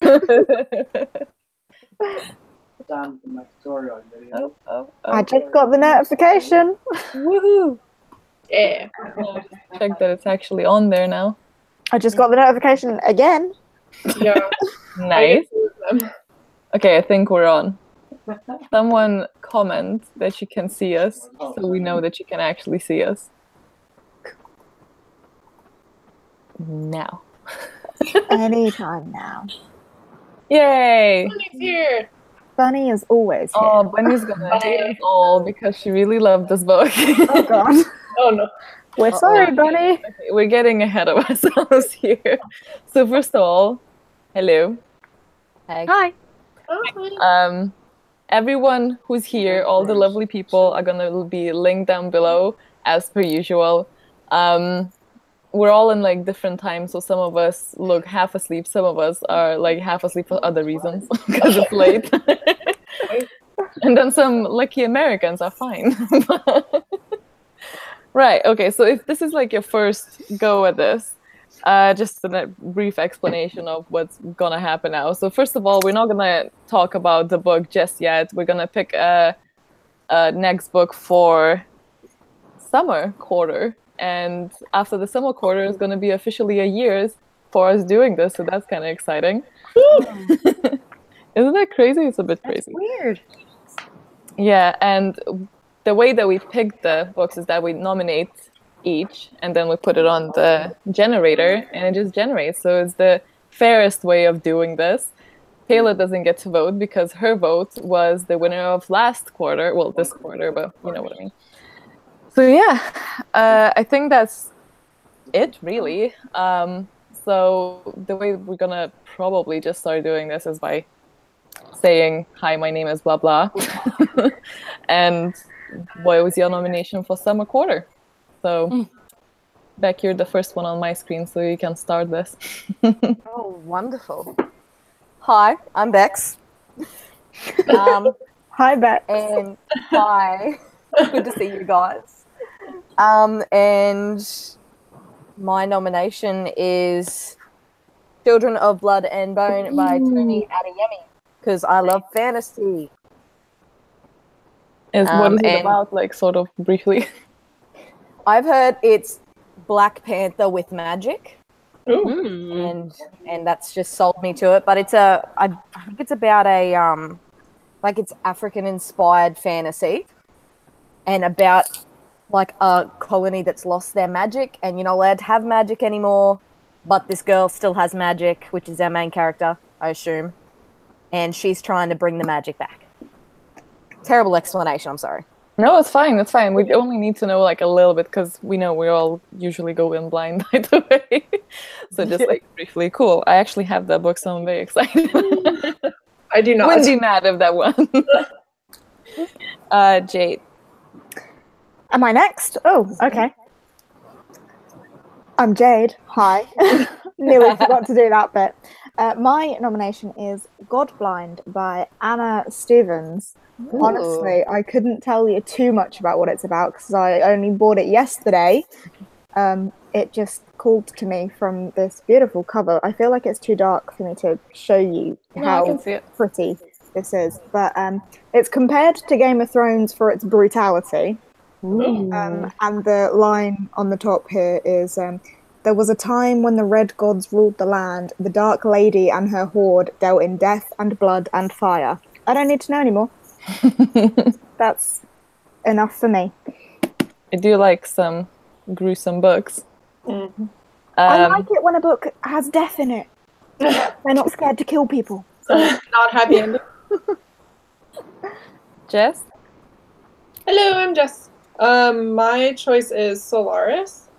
I just got the notification. Woohoo! Yeah. Check that it's actually on there now. I just got the notification again. Yeah. Nice. Okay, I think we're on. Someone comment that you can see us, so we know that you can actually see us. Now. Anytime now. Yay! Bunny's here. Bunny is always here. Oh, Bunny's gonna hate us all because she really loved this book. Oh god. Oh no. We're sorry, Bunny. Okay, we're getting ahead of ourselves here. So first of all, hello. Hey. Hi. Oh, Everyone who's here, all the lovely people are gonna be linked down below as per usual. We're all in like different times, so some of us look half asleep, some of us are like half asleep for other reasons because it's late. And then some lucky Americans are fine. Right, okay, so if this is like your first go at this, just a brief explanation of what's gonna happen now. So first of all, we're not gonna talk about the book just yet. We're gonna pick a next book for summer quarter. And after the summer quarter is gonna be officially a year for us doing this, so that's kind of exciting. Isn't that crazy? It's a bit crazy. That's weird. Yeah, and the way that we pick the books is that we nominate each, and then we put it on the generator, and it just generates. So it's the fairest way of doing this. Taylor doesn't get to vote because her vote was the winner of last quarter. Well, this quarter, but you know what I mean. So yeah, I think that's it, really. So the way we're gonna probably just start doing this is by saying, hi, my name is blah blah. And what was your nomination for summer quarter? So Beck, you're the first one on my screen, so you can start this. Oh, wonderful. Hi, I'm Bex. Hi, Bex. And hi. Good to see you guys. And my nomination is Children of Blood and Bone by Tony Adeyemi, because I love fantasy. What is it about, like, sort of briefly? I've heard it's Black Panther with magic. Ooh. And that's just sold me to it. But it's I think it's about a like it's African inspired fantasy, and about like a colony that's lost their magic and you're not allowed to have magic anymore, but this girl still has magic, which is our main character, I assume, and she's trying to bring the magic back. Terrible explanation, I'm sorry. No, it's fine, it's fine. We only need to know like a little bit because we know we all usually go in blind either way. So just like briefly, cool. I actually have that book, so I'm very excited. I do not. Wouldn't be mad if that one. Jade. Am I next? Oh, okay. I'm Jade. Hi. Nearly forgot to do that bit. My nomination is Godblind by Anna Stevens. Ooh. Honestly, I couldn't tell you too much about what it's about because I only bought it yesterday. It just called to me from this beautiful cover. I feel like it's too dark for me to show you how pretty this is, but it's compared to Game of Thrones for its brutality. And the line on the top here is, there was a time when the red gods ruled the land. The dark lady and her horde dealt in death and blood and fire. I don't need to know anymore. That's enough for me. I do like some gruesome books. I like it when a book has death in it. They're not scared to kill people. So not happy ending. Jess? Hello, I'm Jess. My choice is Solaris,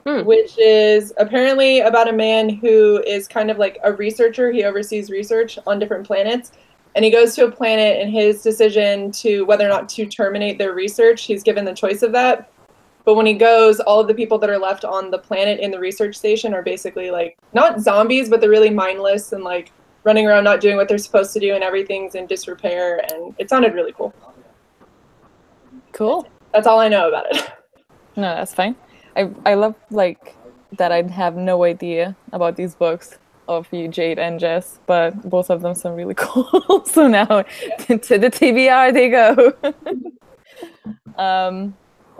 which is apparently about a man who is kind of like a researcher. He oversees research on different planets, and he goes to a planet, and his decision to whether or not to terminate their research, he's given the choice of that. But when he goes, all of the people that are left on the planet in the research station are basically like, not zombies, but they're really mindless and like running around not doing what they're supposed to do, and everything's in disrepair, and it sounded really cool. Cool. That's all I know about it. No, that's fine. I love like that I have no idea about these books of you, Jade and Jess, but both of them sound really cool. So now to the TBR they go.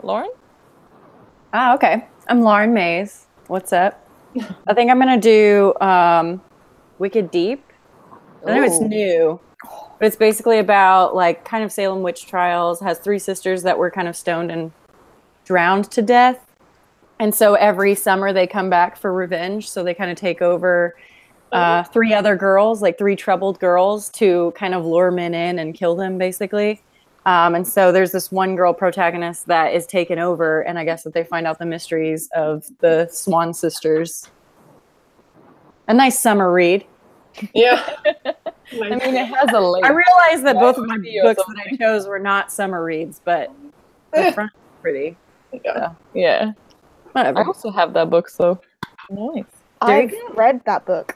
Lauren? Okay. I'm Lauren Mays. What's up? I think I'm gonna do Wicked Deep. I know it's new, but it's basically about like kind of Salem witch trials. Has 3 sisters that were kind of stoned and drowned to death. And so every summer they come back for revenge. So they kind of take over 3 other girls, like 3 troubled girls, to kind of lure men in and kill them, basically. And so there's this one girl protagonist that is taken over, and I guess that they find out the mysteries of the Swan sisters. A nice summer read. Yeah. I mean, it has a link. I realized that both of my books that I chose were not summer reads, but the front is pretty. Yeah. Yeah. Whatever. I also have that book, so nice. I've read that book.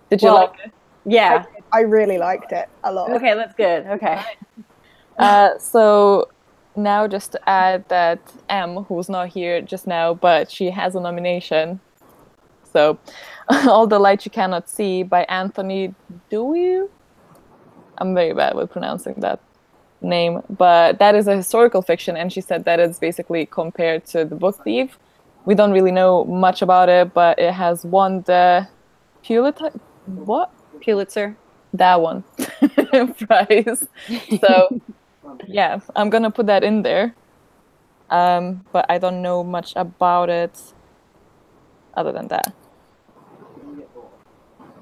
Did you like it? Yeah. I really liked it a lot. Okay, that's good. Okay. So now just to add that who's not here just now, but she has a nomination. So All the Light You Cannot See by Anthony Dewey. I'm very bad with pronouncing that name, but that is a historical fiction, and she said that it's basically compared to The Book Thief. We don't really know much about it, but it has won the Pulitzer. That one prize. So yeah, I'm gonna put that in there. But I don't know much about it other than that.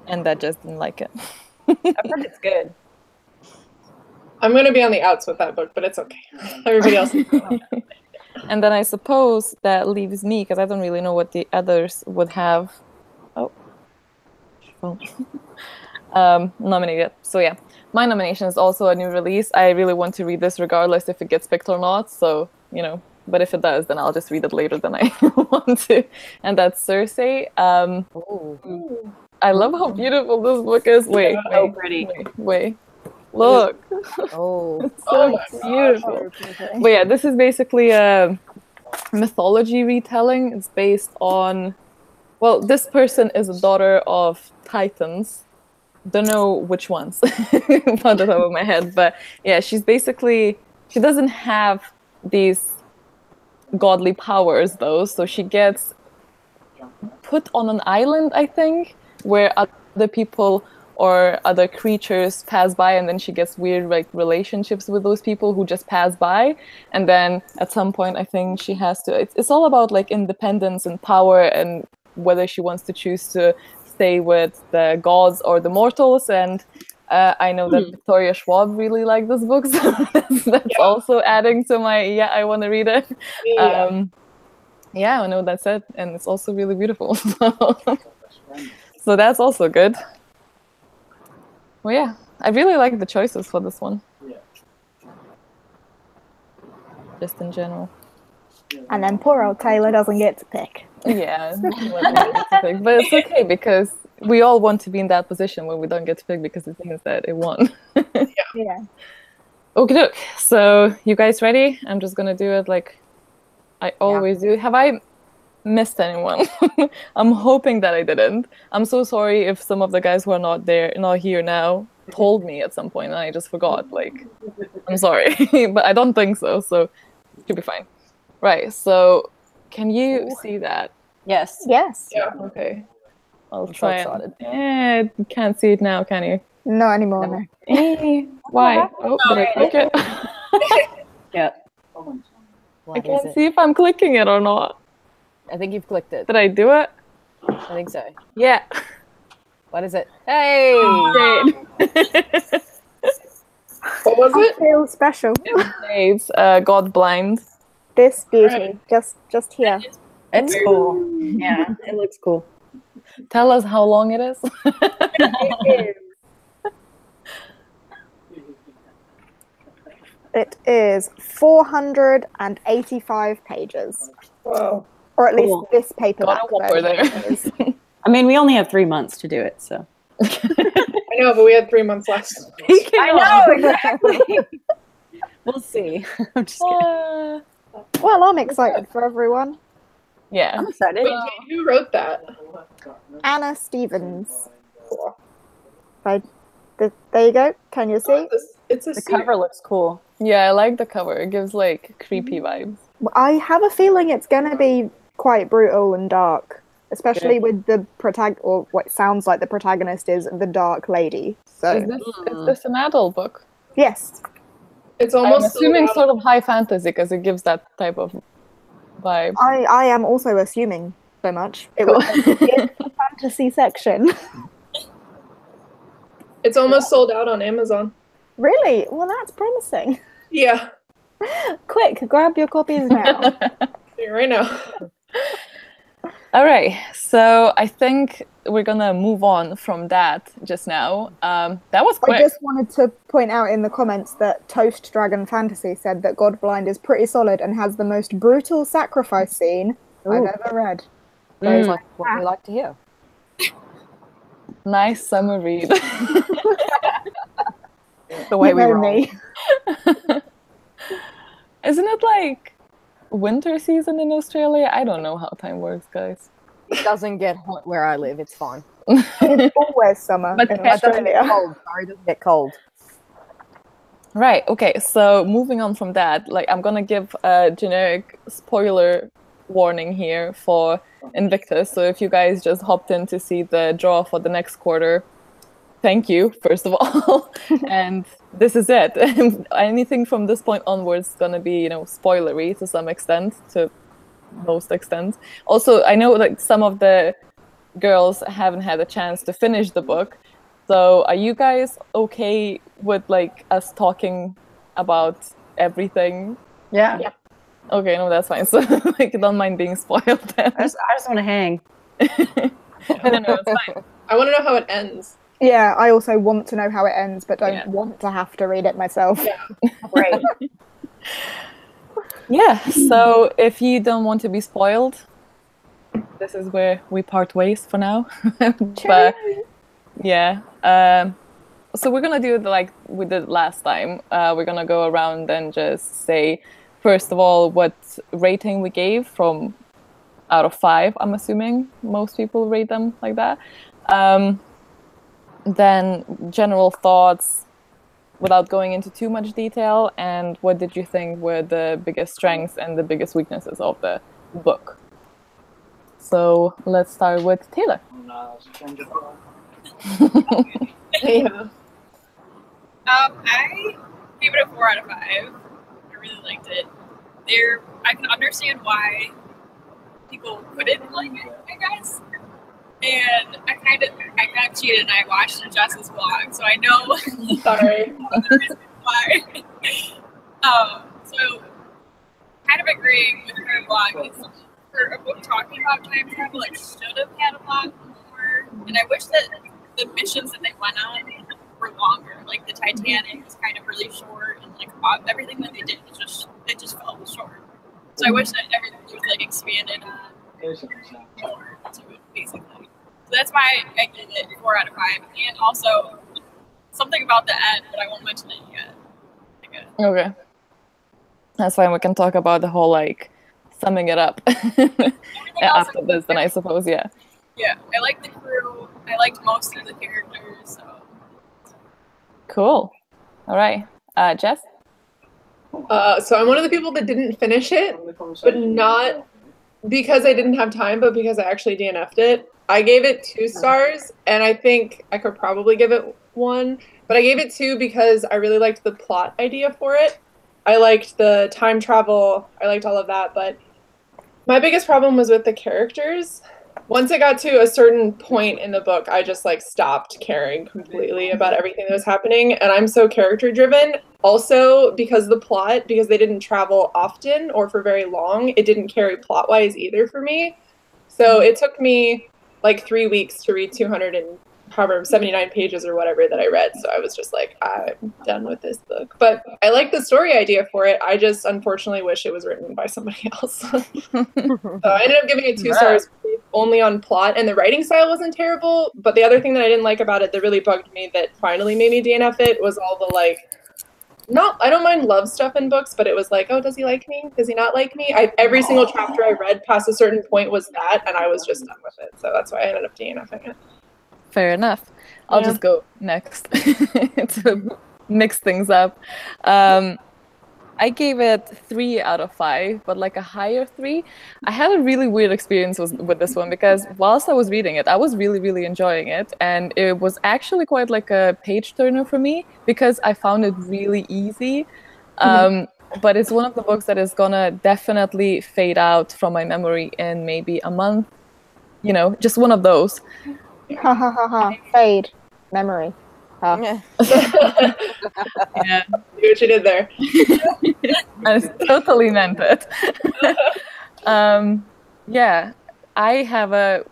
And that just didn't like it. I've heard it's good. I'm going to be on the outs with that book, but it's okay. Everybody else is And then I suppose that leaves me, because I don't really know what the others would have. Nominated. So yeah, my nomination is also a new release. I really want to read this regardless if it gets picked or not. So, you know, but if it does, then I'll just read it later than I want to. And that's Cersei. I love how beautiful this book is. Wait, pretty. Wait. Look. Oh, So beautiful. But yeah, this is basically a mythology retelling. It's based on, well, this person is a daughter of Titans. Don't know which ones on the top of my head, but yeah, she's basically, she doesn't have these godly powers though, so she gets put on an island, I think, where other people or other creatures pass by, and then she gets weird like relationships with those people who just pass by, and then at some point I think she has to, it's all about like independence and power and whether she wants to choose to stay with the gods or the mortals. And I know that Victoria Schwab really liked this book, so that's also adding to my I want to read it. I know that's it, and it's also really beautiful. So that's also good. Well, yeah, I really like the choices for this one. Just in general. And then poor old Taylor doesn't get to pick. Yeah, but it's okay because we all want to be in that position when we don't get to pick because it means that it won. Yeah. Okay, look. So you guys ready? I'm just gonna do it like I always do. Have I missed anyone? I'm hoping that I didn't. I'm so sorry if some of the guys who are not here now, told me at some point and I just forgot. Like, I'm sorry, but I don't think so. So it should be fine. Right. So can you see that? yes. Yes. Yeah. Okay. I'll I'm so try. excited. You can't see it now, can you? Not anymore. No. Why? Oh, did I click it? Yeah. I can't see if I'm clicking it or not. I think you've clicked it. Did I do it? I think so. Yeah. What is it? Hey! Jade. What was I it? feel special. Jade's God Blind. This beauty, just here. It's cool. Yeah, it looks cool. Tell us how long it is. It is 485 pages. Wow. Or at least Cool. this paperback Got a whopper version there. is. I mean, we only have 3 months to do it, so. I know, but we had 3 months left. I know, exactly. We'll see. I'm just kidding. Well, I'm excited for everyone. Yeah. I'm excited. Wait, Jade, who wrote that? Anna Stevens. cool. There you go. Can you see? It's a The cover looks cool. Yeah, I like the cover. It gives like creepy vibes. I have a feeling it's gonna be quite brutal and dark, especially with the or what sounds like the protagonist is the dark lady. So Is this an adult book? yes, It's I'm almost assuming sort of high fantasy because it gives that type of vibe. I am also assuming so much. It was in the fantasy section. It's almost sold out on Amazon. Really? Well, that's promising. Yeah. Quick, grab your copies now. Right now. All right, so I think we're gonna move on from that just now. That was quick. I just wanted to point out in the comments that Toast Dragon Fantasy said that Godblind is pretty solid and has the most brutal sacrifice scene I've ever read. Sounds like what we like to hear. Nice summer read. The way we know roll. me. Isn't it like winter season in Australia? I don't know how time works, guys. It doesn't get hot where I live. It's fine. It's always summer But in it doesn't Australia. Cold. Sorry, it doesn't get cold. Right, okay, so moving on from that, like I'm gonna give a generic spoiler warning here for Invictus. So if you guys just hopped in to see the draw for the next quarter, thank you, first of all. And this is it. Anything from this point onwards is gonna be, spoilery to some extent, to most extent. Also, I know like some of the girls haven't had a chance to finish the book. So are you guys okay with like us talking about everything? Yeah. Okay, no, that's fine. So like, don't mind being spoiled then. I just want to hang. No, it's fine. I want to know how it ends. Yeah, I also want to know how it ends, but don't want to have to read it myself. Yeah. Right. Yeah, so if you don't want to be spoiled, this is where we part ways for now. But yeah, so we're gonna do it like we did last time. We're gonna go around and just say, first of all, what rating we gave from out of 5. I'm assuming most people rate them like that. Then general thoughts without going into too much detail, and what did you think were the biggest strengths and the biggest weaknesses of the book? So let's start with Taylor. Yeah. I gave it a 4 out of 5. I really liked it. I can understand why people couldn't like it, I guess. And I kind of cheated and I watched Jess's vlog, so I know Sorry. the reason why. So kind of agreeing with her vlog is for a book talking about time travel, it should have had a lot more. And I wish that the missions that they went on were longer. Like the Titanic was kind of really short, and like everything that they did was just felt short. So I wish that everything was like expanded on more to it, basically. So that's why I give it 4 out of 5. And also something about the end, but I won't mention it yet. Okay. That's fine. We can talk about the whole like summing it up after this, then I suppose, yeah. Yeah, I liked the crew. I liked most of the characters. So. Cool. All right. Jess? So I'm one of the people that didn't finish it, but not because I didn't have time, but because I actually DNF'd it. I gave it 2 stars, and I think I could probably give it 1, but I gave it 2 because I really liked the plot idea for it. I liked the time travel. I liked all of that, but my biggest problem was with the characters. Once I got to a certain point in the book, I just like stopped caring completely about everything that was happening, and I'm so character driven. Also, because the plot, because they didn't travel often or for very long, it didn't carry plot-wise either for me. So it took me like 3 weeks to read 279 pages or whatever that I read. So I was just like, I'm done with this book. But I like the story idea for it. I just unfortunately wish it was written by somebody else. So I ended up giving it 2 stars only on plot, and the writing style wasn't terrible. But the other thing that I didn't like about it that really bugged me that finally made me DNF it was all the like, I don't mind love stuff in books, but it was like, oh, does he like me? Does he not like me? Every single chapter I read past a certain point was that, and I was just done with it. So that's why I ended up DNFing it. Fair enough. I'll just go next to mix things up. I gave it 3 out of 5, but like a higher 3. I had a really weird experience with this one because whilst I was reading it, I was really, really enjoying it. And it was actually quite like a page turner for me because I found it really easy. But it's one of the books that is gonna definitely fade out from my memory in maybe a month. You know, just one of those. Ha ha ha ha. Fade. Memory. Yeah. Yeah. See what you did there. I totally meant it. Yeah, I have a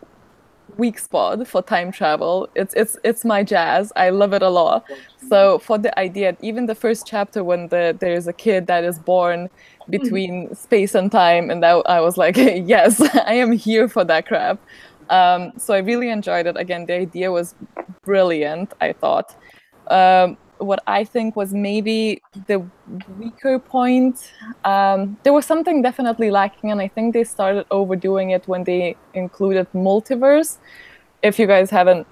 weak spot for time travel. It's my jazz. I love it a lot. So for the idea, even the first chapter when there's a kid that is born between space and time, and I was like, yes, I am here for that crap. So I really enjoyed it. Again, the idea was brilliant, I thought. What I think was maybe the weaker point, there was something definitely lacking, and I think they started overdoing it when they included multiverse. If you guys haven't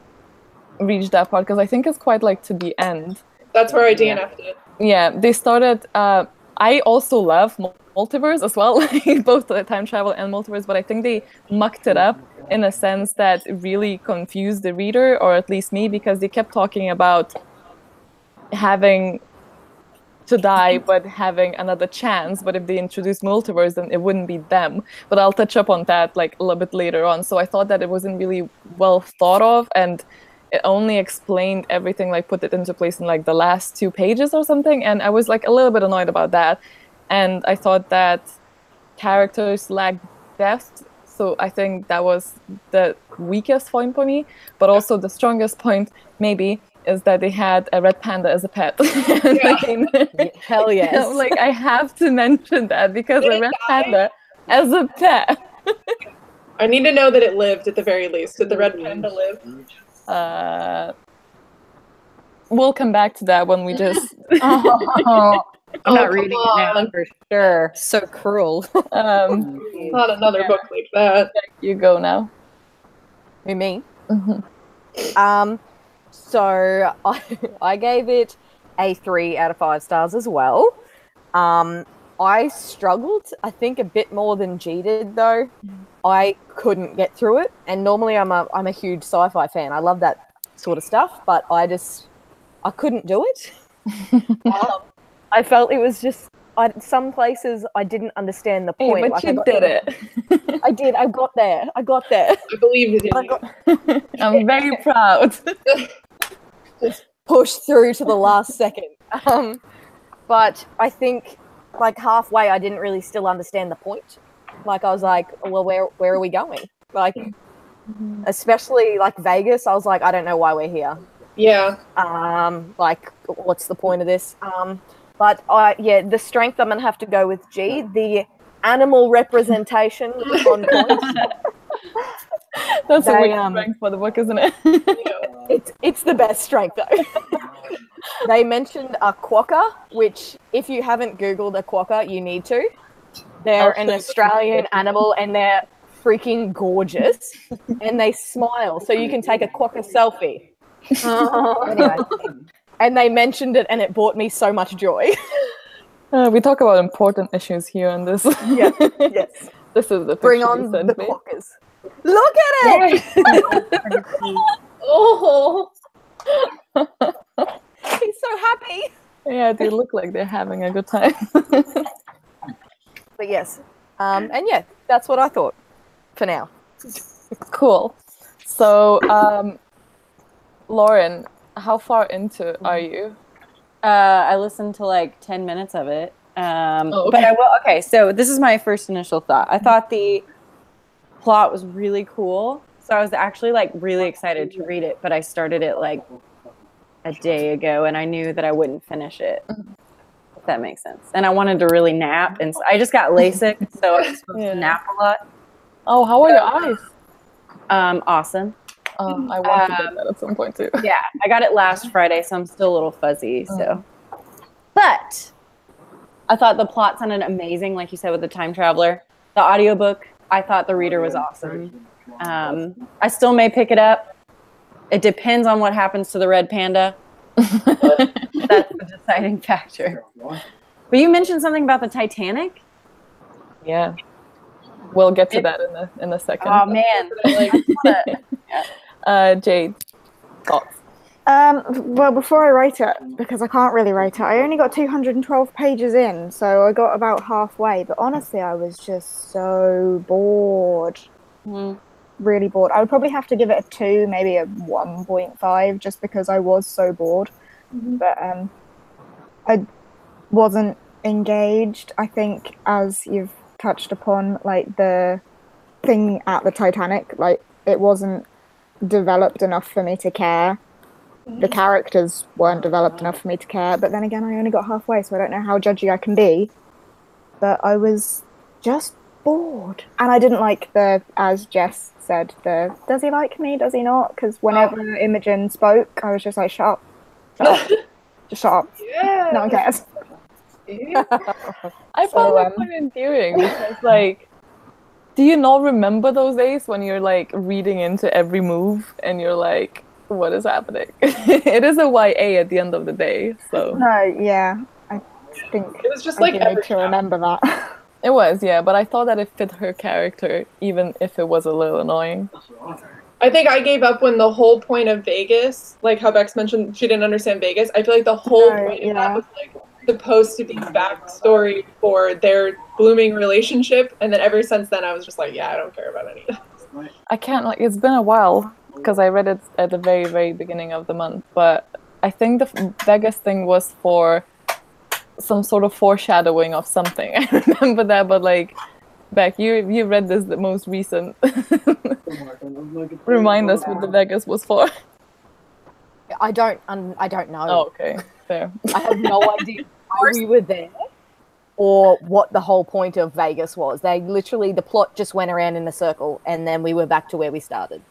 reached that part, because I think it's quite like to the end. That's where I DNF'd it. Yeah, they started. I also love multiverse as well, both the time travel and multiverse, but I think they mucked it up in a sense that really confused the reader, or at least me, because they kept talking about having to die but having another chance, but if they introduce multiverse then it wouldn't be them. But I'll touch up on that like a little bit later on. So I thought that it wasn't really well thought of, and it only explained everything, like put it into place in like the last 2 pages or something, and I was like a little bit annoyed about that. And I thought that characters lacked depth, so I think that was the weakest point for me. But also the strongest point maybe is that they had a red panda as a pet. Hell yes. Like, I have to mention that because a red panda as a pet. I need to know that it lived at the very least. Did the red panda live? We'll come back to that when we just... I'm not reading it now for sure. So cruel. Not another book like that. You go now. Who, me? So I gave it a 3 out of 5 stars as well. I struggled, I think, a bit more than G did, though. I couldn't get through it, and normally I'm a huge sci-fi fan. I love that sort of stuff, but I couldn't do it. I felt it was just, some places I didn't understand the point. Hey, but you did it. I did. I got there. I believe in you. I'm very proud. Just pushed through to the last second. But I think, like, halfway, I didn't really still understand the point. Like, I was like, well, where are we going? Like, especially, like, Vegas, I was like, I don't know why we're here. Yeah. Like, what's the point of this? But, yeah, the strength, I'm going to have to go with G. The animal representation was on point. That's a weak strength for the book, isn't it? It's the best strength, though. They mentioned a quokka, which, if you haven't Googled a quokka, you need to. They're an Australian animal, and they're freaking gorgeous. And they smile, so you can take a quokka selfie. Anyway. And they mentioned it, and it brought me so much joy. We talk about important issues here on this. Yeah, yes. This is the Bring on the quokkas. Look at it! Oh! He's so happy. Yeah, they look like they're having a good time. But yes, and yeah, that's what I thought for now. Cool. So, Lauren, how far into are you? I listened to like 10 minutes of it. Okay. But I will. Okay, so this is my first initial thought. I thought the plot was really cool, so I was actually like really excited to read it. But I started it like a day ago, and I knew that I wouldn't finish it. If that makes sense. And I wanted to really nap, and so I just got LASIK, so I was supposed to nap a lot. Oh, how are your eyes? Awesome. I want to get that at some point too. Yeah, I got it last Friday, so I'm still a little fuzzy. So, but I thought the plot sounded amazing, like you said, with the time traveler. The audiobook, I thought the reader was awesome. I still may pick it up. It depends on what happens to the red panda. That's the deciding factor. But you mentioned something about the Titanic? Yeah. We'll get to that in a second. Oh man. Jade, thoughts? Well, before I write it, because I can't really write it, I only got 212 pages in, so I got about halfway. But honestly, I was just so bored. Really bored. I would probably have to give it a 2, maybe a 1.5, just because I was so bored. But I wasn't engaged. I think, as you've touched upon, like the thing at the Titanic, like it wasn't developed enough for me to care. The characters weren't developed enough for me to care, but then again, I only got halfway, so I don't know how judgy I can be. But I was just bored. And I didn't like the, as Jess said, the, does he like me, does he not? Because whenever Imogen spoke, I was just like, shut up. Shut up. Just shut up. Yeah. No one cares. I found that quite endearing, because, like, do you not remember those days when you're, like, reading into every move, and you're like, what is happening? It is a YA at the end of the day, so. No, yeah. I think it was just I like do need to remember that. It was, yeah, but I thought that it fit her character, even if it was a little annoying. I think I gave up when the whole point of Vegas, like how Bex mentioned she didn't understand Vegas, I feel like the whole point of that was like supposed to be backstory for their blooming relationship, and then ever since then I was just like, yeah, I don't care about any of this. I can't, like, it's been a while, because I read it at the very, very beginning of the month, but I think the Vegas thing was for some sort of foreshadowing of something. I remember that, but like, Beck, you read this the most recent. Remind us what the Vegas was for. I don't know. Oh, okay, fair. I have no idea why we were there or what the whole point of Vegas was. They literally, the plot just went around in a circle, and then we were back to where we started.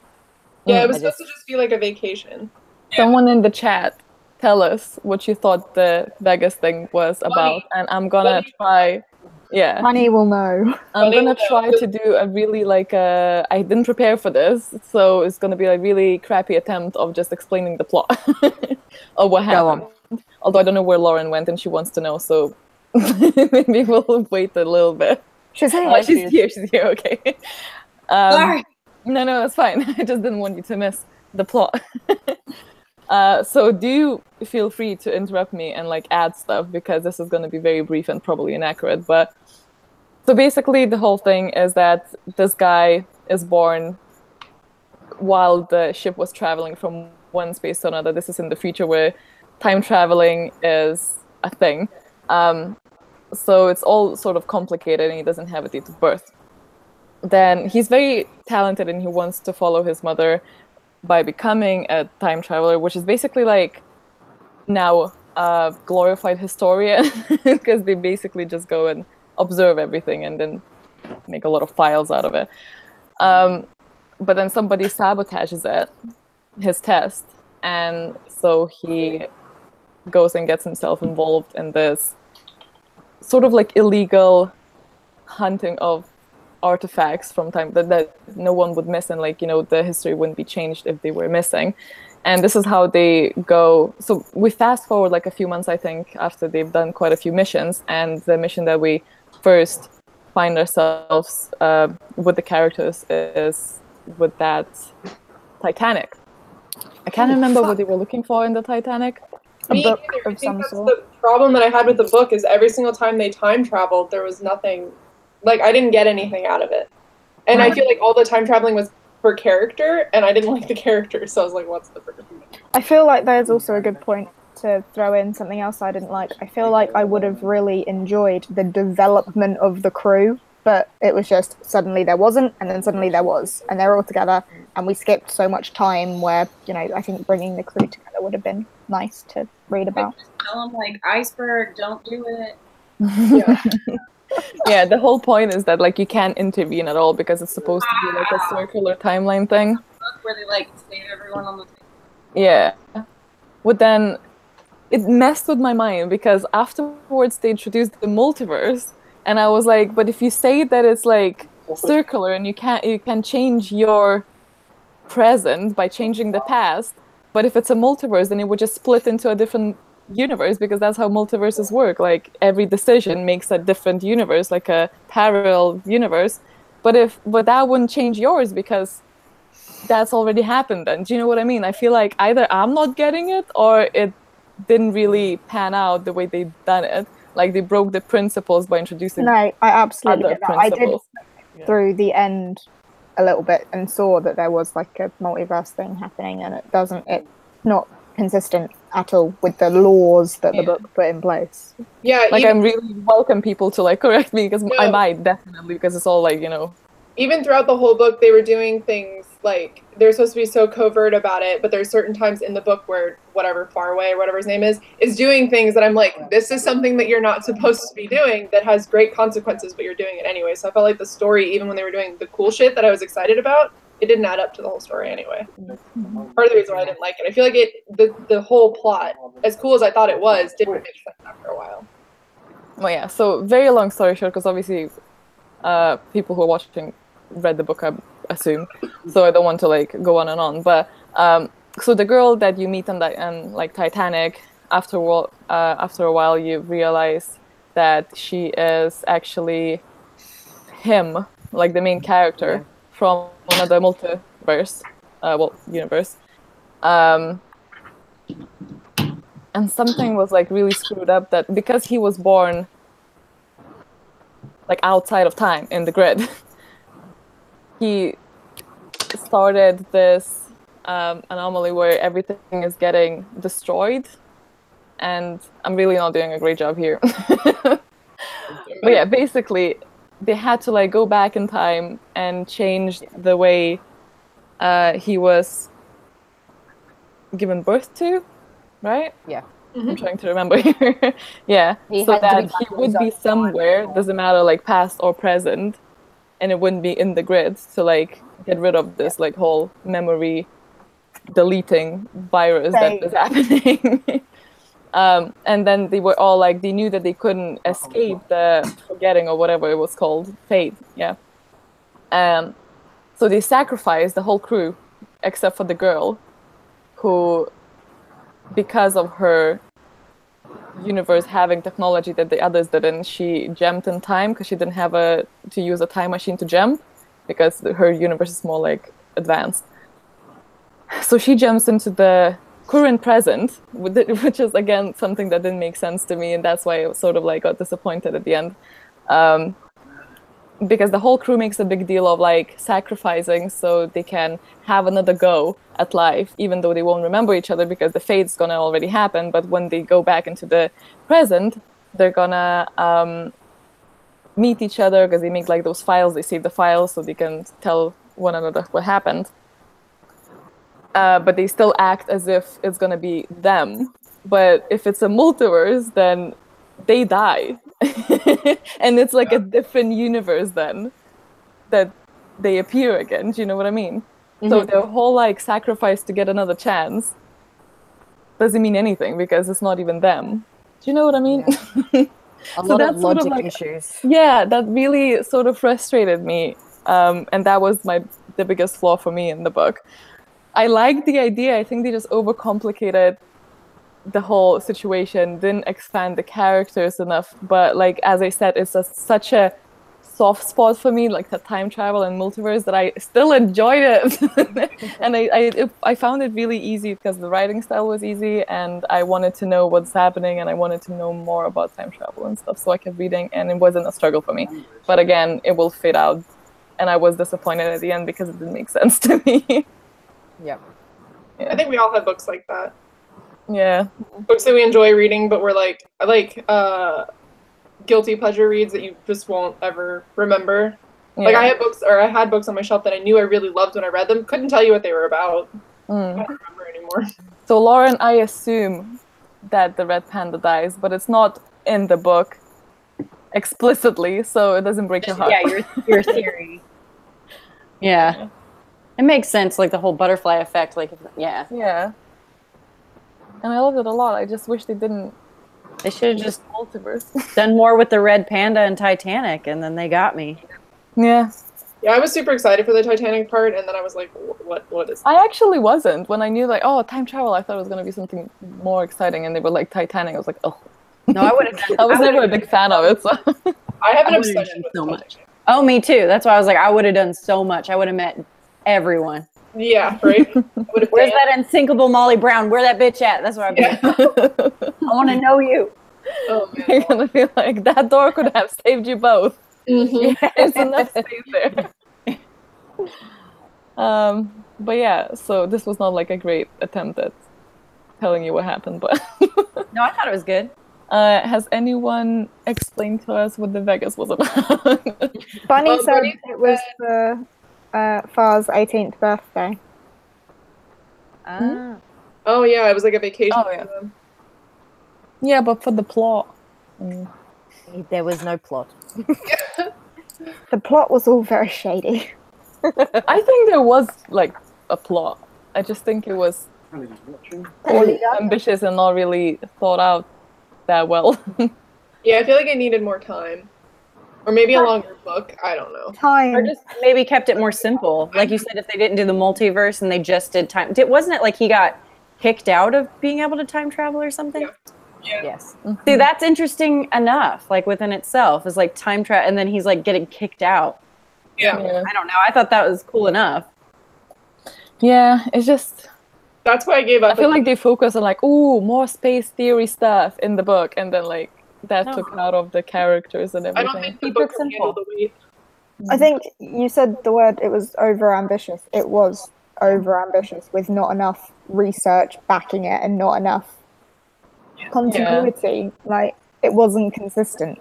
Yeah, it was supposed to just be like a vacation. Someone in the chat, tell us what you thought the Vegas thing was about, and I'm gonna try. Yeah, Honey will know. I'm gonna try to do a really I didn't prepare for this, so it's gonna be a really crappy attempt of just explaining the plot of what happened. Although I don't know where Lauren went, and she wants to know, so maybe we'll wait a little bit. She's here. Oh, she's here. She's here. Okay. Sorry. No, it's fine. I just didn't want you to miss the plot. So do feel free to interrupt me and like add stuff, because this is going to be very brief and probably inaccurate. But so basically the whole thing is that this guy is born while the ship was traveling from one space to another. This is in the future where time traveling is a thing. So it's all sort of complicated, and he doesn't have a date of birth. Then he's very talented, and he wants to follow his mother by becoming a time traveler, which is basically like now a glorified historian, because they basically just go and observe everything and then make a lot of files out of it. But then somebody sabotages it, his test, and so he goes and gets himself involved in this sort of like illegal hunting of artifacts from time that no one would miss, and like, you know, the history wouldn't be changed if they were missing. And this is how they go. So we fast forward like a few months, I think, after they've done quite a few missions, and the mission that we first find ourselves with the characters is with that Titanic. I can't remember what they were looking for in the Titanic. Me book either. of some that's sort. the problem that I had with the book, is every single time they time traveled, there was nothing, like I didn't get anything out of it. And I feel like all the time traveling was for character, and I didn't like the character, so I was like, what's the purpose? I feel like there's also a good point to throw in something else I didn't like. I feel like I would have really enjoyed the development of the crew, but it was just suddenly there wasn't, and then suddenly there was, and they're all together, and we skipped so much time where, you know, I think bringing the crew together would have been nice to read about. Tell them, like, iceberg, don't do it. Yeah. Yeah, the whole point is that like you can't intervene at all, because it's supposed to be like a circular timeline thing. Where they like save everyone on the table. Yeah. But then it messed with my mind, because afterwards they introduced the multiverse, and I was like, but if you say that it's like circular and you can change your present by changing the past. But if it's a multiverse, then it would just split into a different universe, because that's how multiverses work. Like every decision makes a different universe, like a parallel universe. But that wouldn't change yours, because that's already happened then. Do you know what I mean? I feel like either I'm not getting it, or it didn't really pan out the way they done it. Like they broke the principles by introducing No, I absolutely other get that. I did principles. through the end a little bit and saw that there was like a multiverse thing happening, and it's not consistent at all with the laws that the book put in place. Yeah, like I'm really welcome people to like correct me, because I might definitely, because it's all like, you know. Even throughout the whole book, they were doing things like they're supposed to be so covert about it, but there's certain times in the book where whatever Faraway or whatever his name is doing things that I'm like, this is something that you're not supposed to be doing that has great consequences, but you're doing it anyway. So I felt like the story, even when they were doing the cool shit that I was excited about, it didn't add up to the whole story anyway. Part of the reason why I didn't like it. I feel like the whole plot, as cool as I thought it was, didn't make sense after a while. Well, yeah, so very long story short, because obviously people who are watching read the book, I assume, so I don't want to like go on and on. But so the girl that you meet on like Titanic, after a while you realize that she is actually him, like the main character from another multiverse, universe. And something was like really screwed up, that because he was born like outside of time in the grid, he started this anomaly where everything is getting destroyed, and I'm really not doing a great job here. But yeah, basically they had to like go back in time and change the way he was given birth to, right? Yeah. I'm trying to remember here. Yeah, so that he would be somewhere, doesn't matter like past or present, and it wouldn't be in the grid, to like get rid of this like whole memory deleting virus that is happening. And then they were all like, they knew that they couldn't escape the forgetting or whatever it was called, fate. Yeah. So they sacrificed the whole crew except for the girl, who, because of her universe having technology that the others didn't, she jumped in time because she didn't have to use a time machine to jump, because her universe is more like advanced. So she jumps into the current present, which is again something that didn't make sense to me, and that's why I sort of like got disappointed at the end. Because the whole crew makes a big deal of like sacrificing so they can have another go at life, even though they won't remember each other because the fate's gonna already happen. But when they go back into the present, they're gonna meet each other, because they make like those files, they save the files so they can tell one another what happened. But they still act as if it's gonna be them. But if it's a multiverse, then they die. And it's like a different universe then that they appear again. Do you know what I mean? So their whole like sacrifice to get another chance doesn't mean anything, because it's not even them. Do you know what I mean? A lot of logic issues. Yeah, that really sort of frustrated me. And that was the biggest flaw for me in the book. I liked the idea. I think they just overcomplicated the whole situation, didn't expand the characters enough. But like, as I said, it's such a soft spot for me, like the time travel and multiverse, that I still enjoyed it. And I found it really easy because the writing style was easy, and I wanted to know what's happening, and I wanted to know more about time travel and stuff, so I kept reading, and it wasn't a struggle for me. But again, it will fade out, and I was disappointed at the end because it didn't make sense to me. Yeah. I think we all have books like that. Yeah. Books that we enjoy reading, but we're like, I like guilty pleasure reads that you just won't ever remember. Yeah. Like I had books on my shelf that I knew I really loved when I read them. Couldn't tell you what they were about. I don't remember anymore. So Lauren, I assume that the red panda dies, but it's not in the book explicitly, so it doesn't break your heart. Yeah, your theory. Yeah. It makes sense, like the whole butterfly effect, like, yeah. Yeah. And I loved it a lot. I just wish they didn't. They should have just multiverse. done more with the red panda and Titanic, and then they got me. Yeah. Yeah, I was super excited for the Titanic part, and then I was like, what is that? I actually wasn't. When I knew, like, oh, time travel, I thought it was going to be something more exciting, and they were like, Titanic. I was like, oh. No, I would have. I was never a big fan of it, so. I have an I would've obsession done with so the much. Titanic. Oh, me too. That's why I was like, I would have done so much. I would have met everyone. Yeah, right? Where's that unsinkable Molly Brown? Where that bitch at? That's what I'd be like. I want to know you. Oh, man. You're going to feel like that door could have saved you both. Mhm. There's enough space there. But yeah, so this was not like a great attempt at telling you what happened, but No, I thought it was good. has anyone explained to us what the Vegas was about? Bunny said Bunny it was for Far's 18th birthday. Ah. Oh, yeah, it was like a vacation. Oh, yeah. for them. Yeah, but for the plot. There was no plot. The plot was all very shady. I think there was like a plot. I just think it was ambitious and not really thought out that well. Yeah, I feel like it needed more time. Or maybe a longer book. I don't know. Or Time. just maybe kept it more simple. Like you said, if they didn't do the multiverse and they just did time. Wasn't it like he got kicked out of being able to time travel or something? Yeah. Yeah. Yes. See, that's interesting enough, like within itself, is like time travel, and then he's like getting kicked out. Yeah. I don't know. I thought that was cool enough. Yeah, it's just. That's why I gave up. I feel like they focus on like, ooh, more space theory stuff in the book, and then like that took out of the characters and everything. I don't think the Keep book it can handle simple. the weight. I think you said the word, it was over ambitious. It was over ambitious with not enough research backing it and not enough continuity. Like, it wasn't consistent.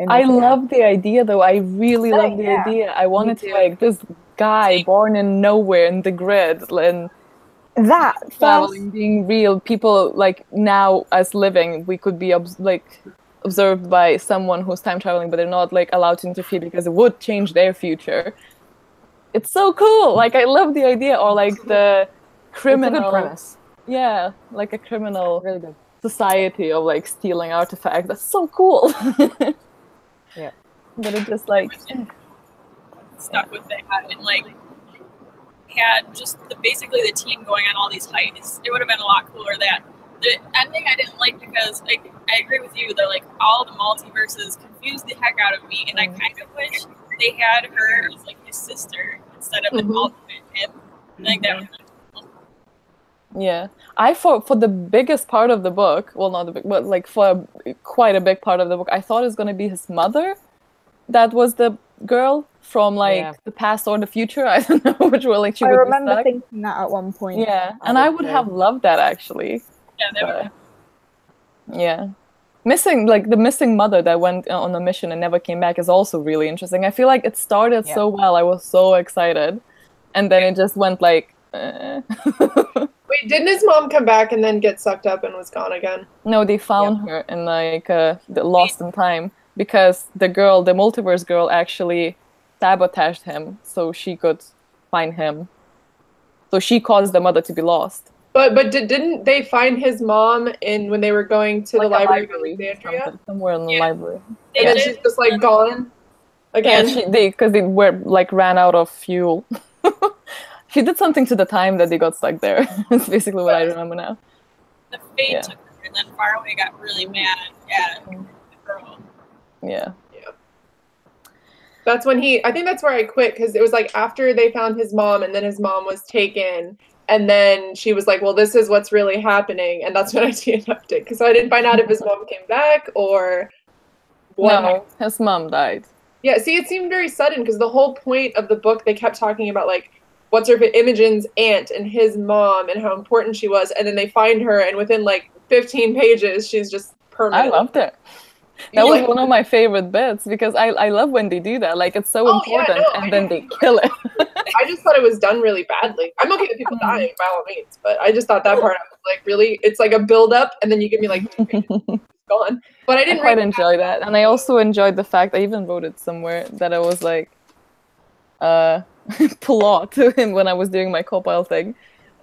I love the idea though. I really love the idea. I wanted to like this guy born in nowhere in the grid and that traveling being real. People like now as living, we could be observed by someone who's time traveling, but they're not like allowed to interfere because it would change their future. It's so cool. Like I love the idea, or like the criminal It's a good premise. Yeah, like a criminal Really good. society of like stealing artifacts. That's so cool. Yeah. But it just like Stuck with that and like had just basically the team going on all these hikes. It would have been a lot cooler. That the ending I didn't like because like I agree with you. They're like all the multiverses confused the heck out of me, and I kind of wish they had her as like his sister instead of an alternate him. I think that would have been cool. yeah. I for the biggest part of the book, well not the big, but like for quite a big part of the book, I thought it was gonna be his mother. That was the girl from like the past or the future. I don't know which one. Like she I would remember be stuck. thinking that at one point. Yeah, and I would have loved that actually. Yeah, that would Yeah. The missing mother that went on a mission and never came back is also really interesting. I feel like it started so well. I was so excited. And then it just went like... Wait, didn't his mom come back and then get sucked up and was gone again? No, they found her in like the Lost in Time because the girl, the multiverse girl, actually sabotaged him so she could find him. So she caused the mother to be lost. But didn't they find his mom when they were going to the library of Alexandria? Somewhere in the library. And then she's just like gone again. Yeah, because they were like ran out of fuel. She did something to the time that they got stuck there. That's basically what I remember now. the fate took her, and then Faraway got really mad at the girl. Yeah. That's when I think that's where I quit, because it was like after they found his mom and then his mom was taken, and then she was like, well, this is what's really happening, and that's when I DNF'd it, because I didn't find out if his mom came back or what. No, his mom died. Yeah, see, it seemed very sudden, because the whole point of the book, they kept talking about, like, what's her Imogen's aunt and his mom and how important she was, and then they find her, and within, like, 15 pages, she's just permanent. I loved it. That was one of my favorite bits, because I love when they do that. Like, it's so important, and then they kill it. I just thought it was done really badly. I'm okay with people dying, by all means, but I just thought that part, I was like, really? It's like a build-up, and then you give me, like, 2 pages. It's gone. But I didn't quite enjoy that. And I also enjoyed the fact, I even wrote it somewhere, that I was like, plot to him when I was doing my compile thing.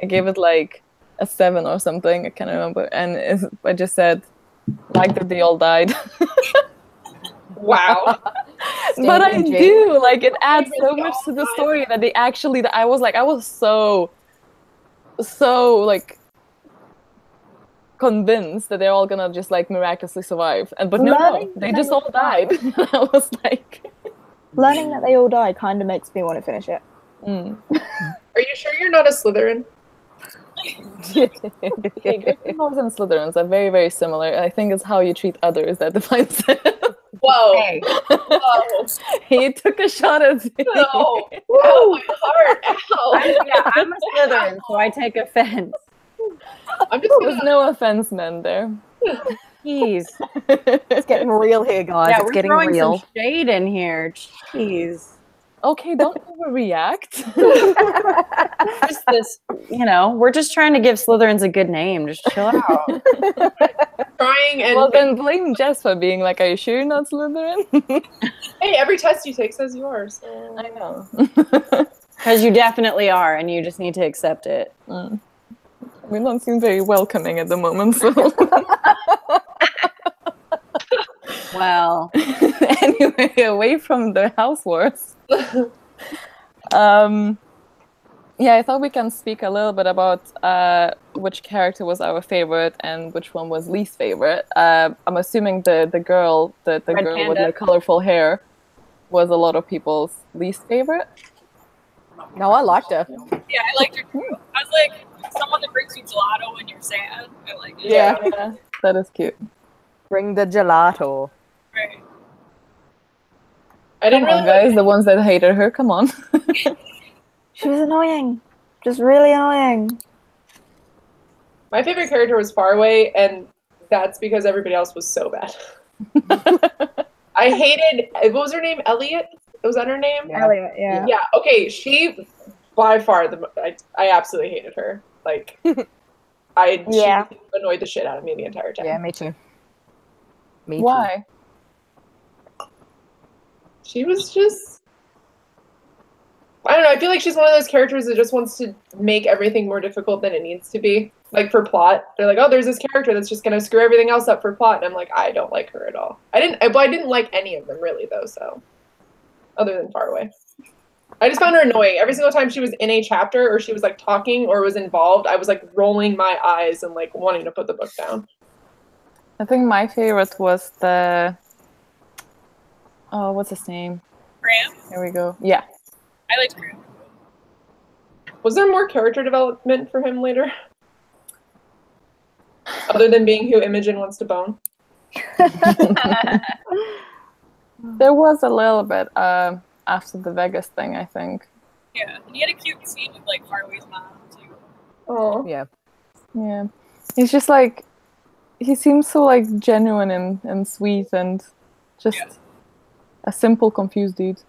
I gave it, like, a 7 or something. I can't remember. And I just said, like that they all died. Wow. But I Jade. do, like, it adds so much to the story that they actually, I was so like convinced that they're all gonna just like miraculously survive, but no, they just all died. I was like, learning that they all die kind of makes me want to finish it. Are you sure you're not a Slytherin? Okay, Gryffindors and Slytherins are very, very similar. I think it's how you treat others that defines it. Whoa. Hey. Whoa. He took a shot at me. No. Ow, my heart. Ow. I'm a Slytherin, so I take offense. I'm just There's no offense meant there. Jeez. It's getting real here, guys. Yeah, It's we're getting throwing real. some shade in here. Jeez. Okay, don't overreact. Just this, we're just trying to give Slytherins a good name. Just chill out. trying and Well, then blame Jess for being like, are you sure you're not Slytherin? hey, every test you take says you are. So. I know. Because you definitely are, and you just need to accept it. We don't seem very welcoming at the moment, so. Well. Anyway, away from the house wars. Yeah, I thought we can speak a little bit about which character was our favorite and which one was least favorite. I'm assuming the girl, the girl with the colorful hair, was a lot of people's least favorite. No, I liked her. Yeah, I liked her too. I was like, someone that brings you gelato when you're sad. I like it. Yeah, that is cute. Bring the gelato. Right. I didn't Come on, guys, the ones that hated her, come on. She was annoying. Just really annoying. My favorite character was Faraway, and that's because everybody else was so bad. I hated, what was her name? Elliot? Was that her name? Yeah. Elliot, yeah. Yeah, okay, she, by far, I absolutely hated her. Like, she annoyed the shit out of me the entire time. Yeah, me too. Me Why? She was just, I don't know, I feel like she's one of those characters that just wants to make everything more difficult than it needs to be. Like for plot, they're like, oh, there's this character that's just gonna screw everything else up for plot, and I'm like, I don't like her at all. I didn't like any of them really though, so other than Faraway. I just found her annoying. Every single time she was in a chapter or she was like talking or was involved, I was like rolling my eyes and like wanting to put the book down. I think my favorite was the, oh, what's his name? Graham? Here we go. Yeah. I liked Graham. Was there more character development for him later? Other than being who Imogen wants to bone? There was a little bit after the Vegas thing, I think. Yeah, and he had a cute scene with like Faraway's mom too. Oh. Yeah. Yeah. He's just like, he seems so like genuine and sweet and just a simple, confused dude.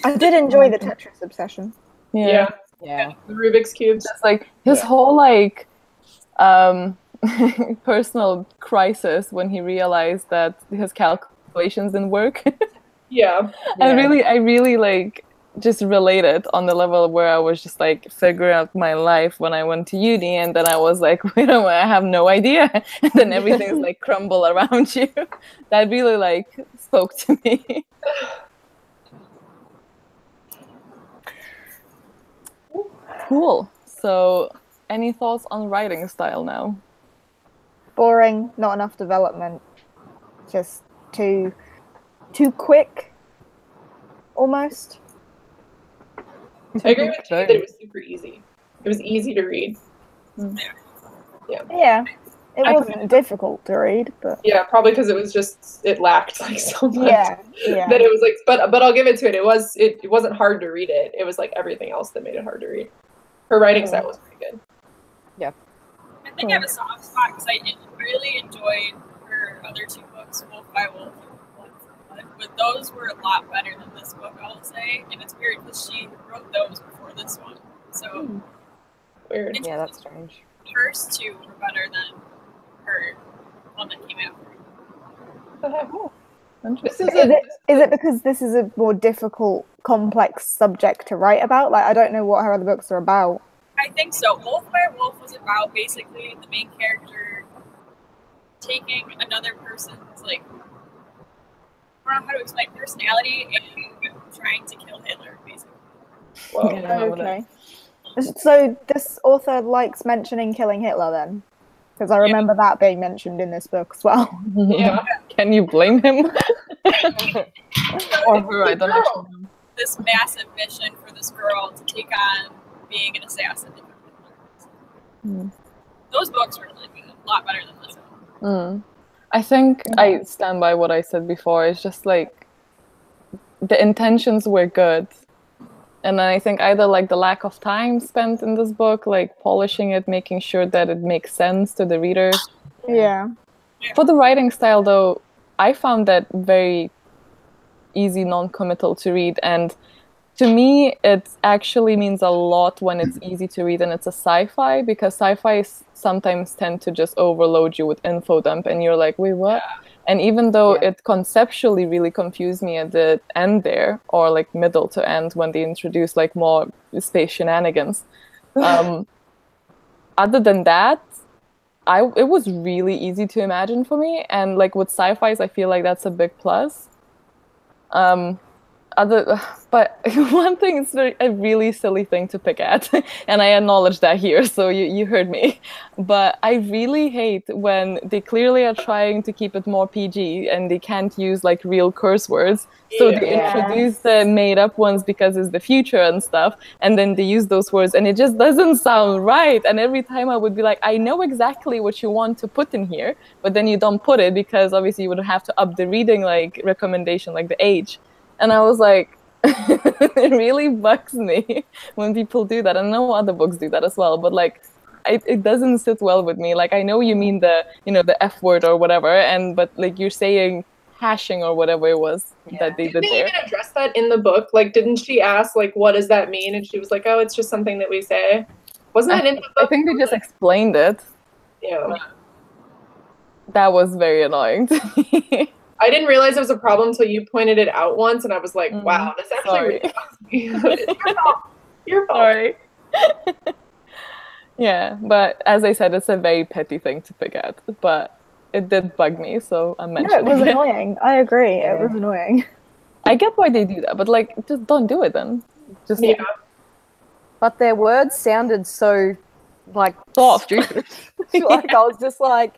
I did enjoy the Tetris obsession. Yeah. Yeah. The Rubik's Cubes. Just like his whole like personal crisis when he realized that his calculations didn't work. Yeah. I really like just related on the level where I was just like figuring out my life when I went to uni, and then I was like, wait a minute, I have no idea, and then everything's like crumble around you. That really like spoke to me. Cool. So, any thoughts on writing style now? Boring, not enough development. Just too quick, almost. I agree with you that it was super easy. It was easy to read. Yeah. It wasn't difficult to read, but yeah, probably because it lacked like so much. Yeah. That it was like, but I'll give it to it. It wasn't hard to read it. It was like everything else that made it hard to read. Her writing style was pretty good. Yeah. I think I have a soft spot because I really enjoyed her other two books, Wolf by Wolf and Blood for Blood, but those were a lot better than this book, I will say. And it's weird because she wrote those before this one, so Weird. Yeah, that's strange. First two were better than her one that came out. This is it because this is a more difficult, complex subject to write about? Like, I don't know what her other books are about. I think so. Wolf by Wolf was about basically the main character taking another person's like don't know how to explain, personality and trying to kill Hitler, basically. Whoa. Yeah, Okay. So this author likes mentioning killing Hitler then? Because I remember that being mentioned in this book as well. Yeah. Can you blame him? Or her, I don't actually know. This massive mission for this girl to take on being an assassin. Those books were like a lot better than this one. I think I stand by what I said before. It's just like the intentions were good. And then I think either like the lack of time spent in this book, like polishing it, making sure that it makes sense to the reader. Yeah. For the writing style, though, I found that very easy, non-committal to read. And to me, it actually means a lot when it's easy to read and it's a sci-fi, because sci-fi sometimes tend to just overload you with info dump and you're like, wait, what? And even though it conceptually really confused me at the end there, or like middle to end when they introduced like more space shenanigans, other than that, it was really easy to imagine for me. And like with sci-fis, I feel like that's a big plus. But one thing is a really silly thing to pick at, and I acknowledge that here, so you heard me. But I really hate when they clearly are trying to keep it more PG and they can't use like real curse words. So they introduce the made up ones because it's the future and stuff, and then they use those words and it just doesn't sound right. And every time I would be like, I know exactly what you want to put in here, but then you don't put it because obviously you would have to up the reading like recommendation, like the age. And I was like, it really bugs me when people do that. And I know other books do that as well, but like, it doesn't sit well with me. Like, I know you mean the F word or whatever, but like you're saying hashing or whatever it was that they did Didn't they there. even address that in the book? Like, didn't she ask, like, what does that mean? And she was like, oh, it's just something that we say. Wasn't that in the book? I think they just explained it. Yeah. That was very annoying to me. I didn't realize it was a problem until you pointed it out once, and I was like, wow, this actually really bugs me. It's your fault. Your fault. Sorry. Yeah, but as I said, it's a very petty thing to pick at, but it did bug me, so I'm mentioning it was annoying. I agree. It was annoying. I get why they do that, but like, just don't do it then. Just But their words sounded so like soft. stupid. Like I was just like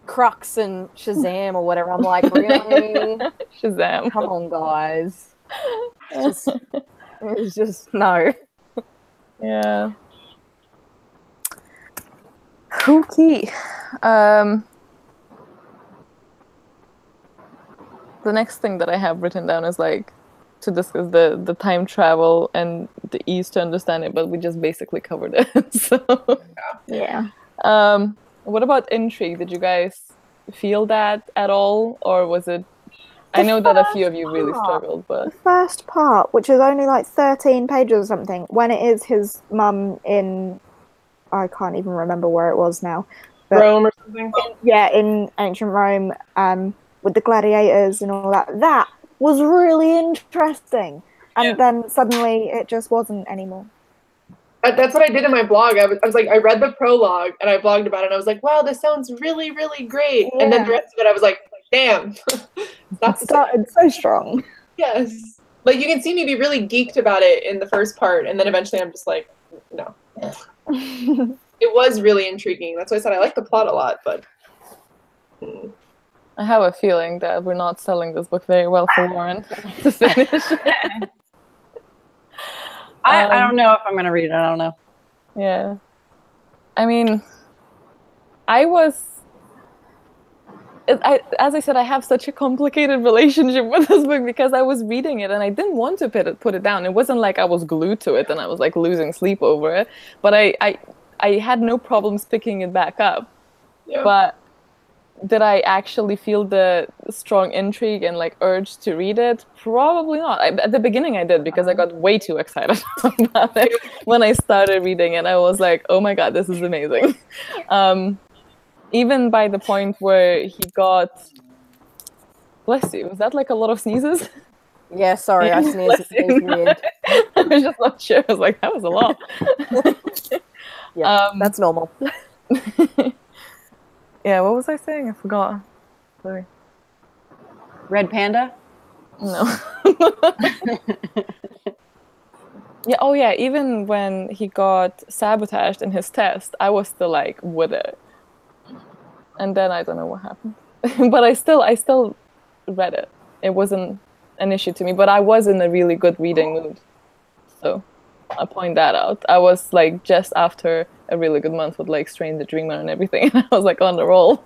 Crux and Shazam or whatever. I'm like, really? Shazam. Come on, guys. It was just no. Yeah. Okay. The next thing that I have written down is like to discuss the time travel and the ease to understand it, but we just basically covered it. So Yeah. what about intrigue? Did you guys feel that at all, or was it? I know that a few of you really struggled, but the first part, which is only like 13 pages or something, when it is his mum in, I can't even remember where it was now. But Rome or something? in ancient Rome, with the gladiators and all that. That was really interesting. And then suddenly it just wasn't anymore. That's what I did in my blog. I was like, I read the prologue and I blogged about it. And I was like, wow, this sounds really, really great. Yeah. And then the rest of it, I was like, damn. That started so strong. Yes. Like, you can see me be really geeked about it in the first part. And then eventually I'm just like, no. It was really intriguing. That's why I said I like the plot a lot, but... I have a feeling that we're not selling this book very well for Lauren to finish. I don't know if I'm going to read it. I don't know. Yeah. I mean, as I said, I have such a complicated relationship with this book because I was reading it and I didn't want to put it down. It wasn't like I was glued to it and I was like losing sleep over it. But I had no problems picking it back up. Yeah. But did I actually feel the strong intrigue and like urge to read it? Probably not. At the beginning I did because I got way too excited about it when I started reading it. I was like, oh my god, this is amazing. Even by the point where he got... Bless you. Was that like a lot of sneezes? Yeah, sorry, I sneezed. Weird. I was just not sure. I was like, that was a lot. Yeah, that's normal. Yeah, what was I saying? I forgot. Sorry. Red Panda? No. Yeah. Oh yeah. Even when he got sabotaged in his test, I was still like with it. And then I don't know what happened. But I still read it. It wasn't an issue to me. But I was in a really good reading mood. So I'll point that out. I was like just after a really good month with like Strain the Dreamer and everything. And I was like on the roll.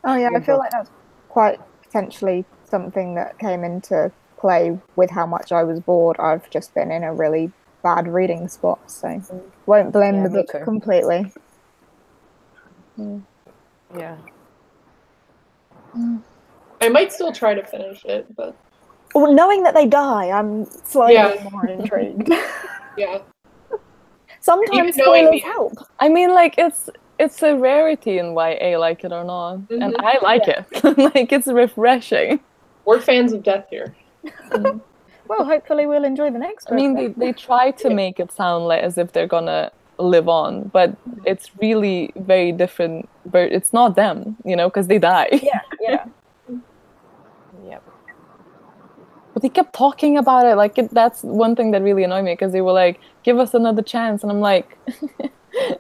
Oh yeah, I feel like that's quite potentially something that came into play with how much I was bored. I've just been in a really bad reading spot, so won't blame the book completely. Yeah. I might still try to finish it, but Well, knowing that they die, I'm slightly more intrigued. yeah. Sometimes Even knowing spoilers the- help. I mean, like it's a rarity in YA, like it or not, and I like it. Like it's refreshing. We're fans of death here. Well, hopefully we'll enjoy the next I book. mean, they try to make it sound like as if they're gonna live on, but it's really very different. But it's not them, you know, because they die. Yeah. Yep. But they kept talking about it. Like that's one thing that really annoyed me because they were like, "Give us another chance," and I'm like,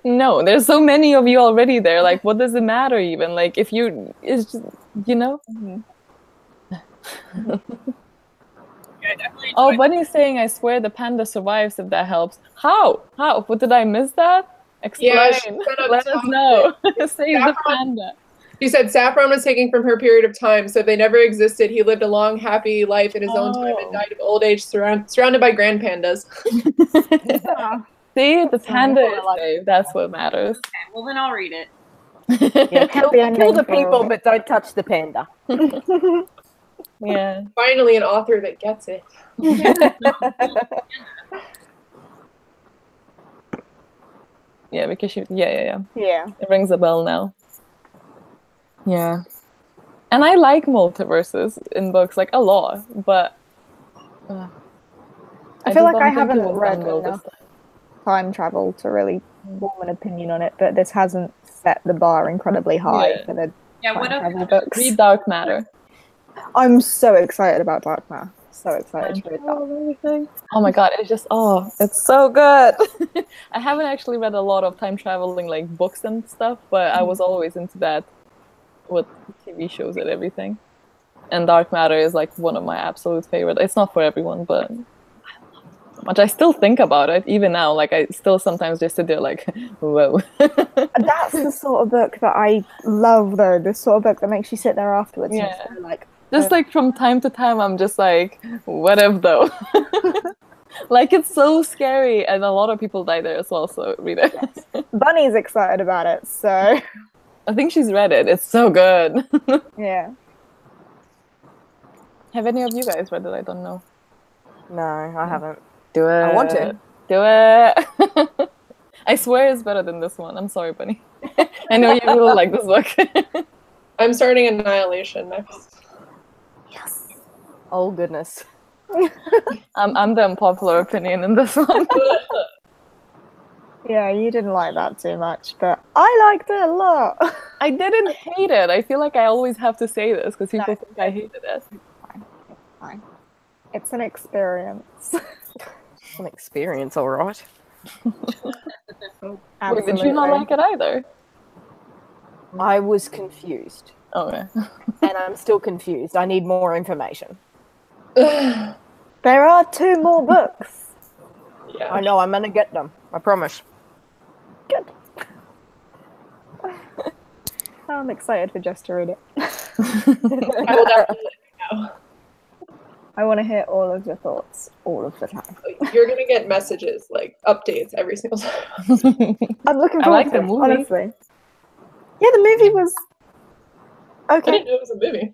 "No, there's so many of you already there. Like, what does it matter even? Like, if you, it's just, you know." Yeah, I definitely Oh, enjoyed Bunny's saying, "I swear the panda survives." If that helps. How? What did I miss that? Explain. Yeah, she said up Let us top know. that Save the Saffron- panda. She said Saffron was taken from her period of time, so if they never existed, he lived a long, happy life in his own time and died of old age, surrounded by grand pandas. See, the panda is saved. That's what matters. Okay, well then I'll read it. Yeah, kill the ending people, for- but don't touch the panda. Yeah. Finally, an author that gets it. Yeah, because she. Yeah. Yeah. It rings a bell now. Yeah. And I like multiverses in books, like a lot, but I feel like I just don't think haven't it was read done well this enough time travel to really form an opinion on it, but this hasn't set the bar incredibly high Yeah. for the Yeah, time what travel other books. Read Dark Matter. I'm so excited about Dark Matter. So excited to read that. Oh my god, it's so good. I haven't actually read a lot of time traveling like books and stuff, but I was always into that with TV shows and everything. And Dark Matter is like one of my absolute favorite. It's not for everyone, but much I still think about it even now. Like I still sometimes just sit there like, whoa. That's the sort of book that I love, though. The sort of book that makes you sit there afterwards and Yeah. just go like, Just like from time to time, I'm just like, what if though? Like it's so scary, and a lot of people die there as well. So read it. Bunny's excited about it, so I think she's read it. It's so good. yeah. Have any of you guys read it? I don't know. No, I haven't. Do it. I want to. Do it. I swear it's better than this one. I'm sorry, Bunny. I know you really like this book. I'm starting Annihilation next. Oh goodness. I'm the unpopular opinion in this one. Yeah, you didn't like that too much, but I liked it a lot. I didn't hate it. I feel like I always have to say this because people think I hated it. Fine. It's an experience. An experience, all right. Wait, did you not like it either? I was confused, Okay. and I'm still confused. I need more information. There are 2 more books. Yeah. I know I'm gonna get them. I promise. Good. I'm excited for Jess to read it. I will definitely let you know. I want to hear all of your thoughts all of the time. You're gonna get messages, like updates every single time. I'm looking I forward like to the it, movie. honestly. Yeah, the movie was I okay. didn't know it was a movie.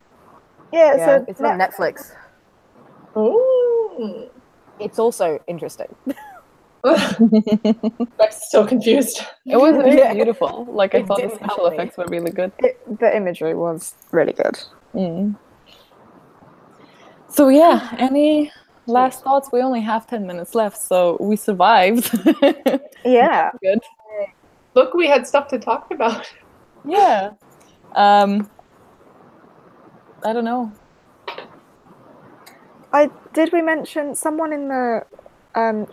Yeah, Yeah, so it's on Netflix. Ooh. It's also interesting. I'm still confused. It was really Yeah. beautiful. Like I It thought the didn't special help me. effects were really good. the imagery was really good. Mm. So yeah, any last thoughts? We only have 10 minutes left, so we survived. Yeah. Good. Look, we had stuff to talk about. Yeah. I don't know. Did we mention someone in the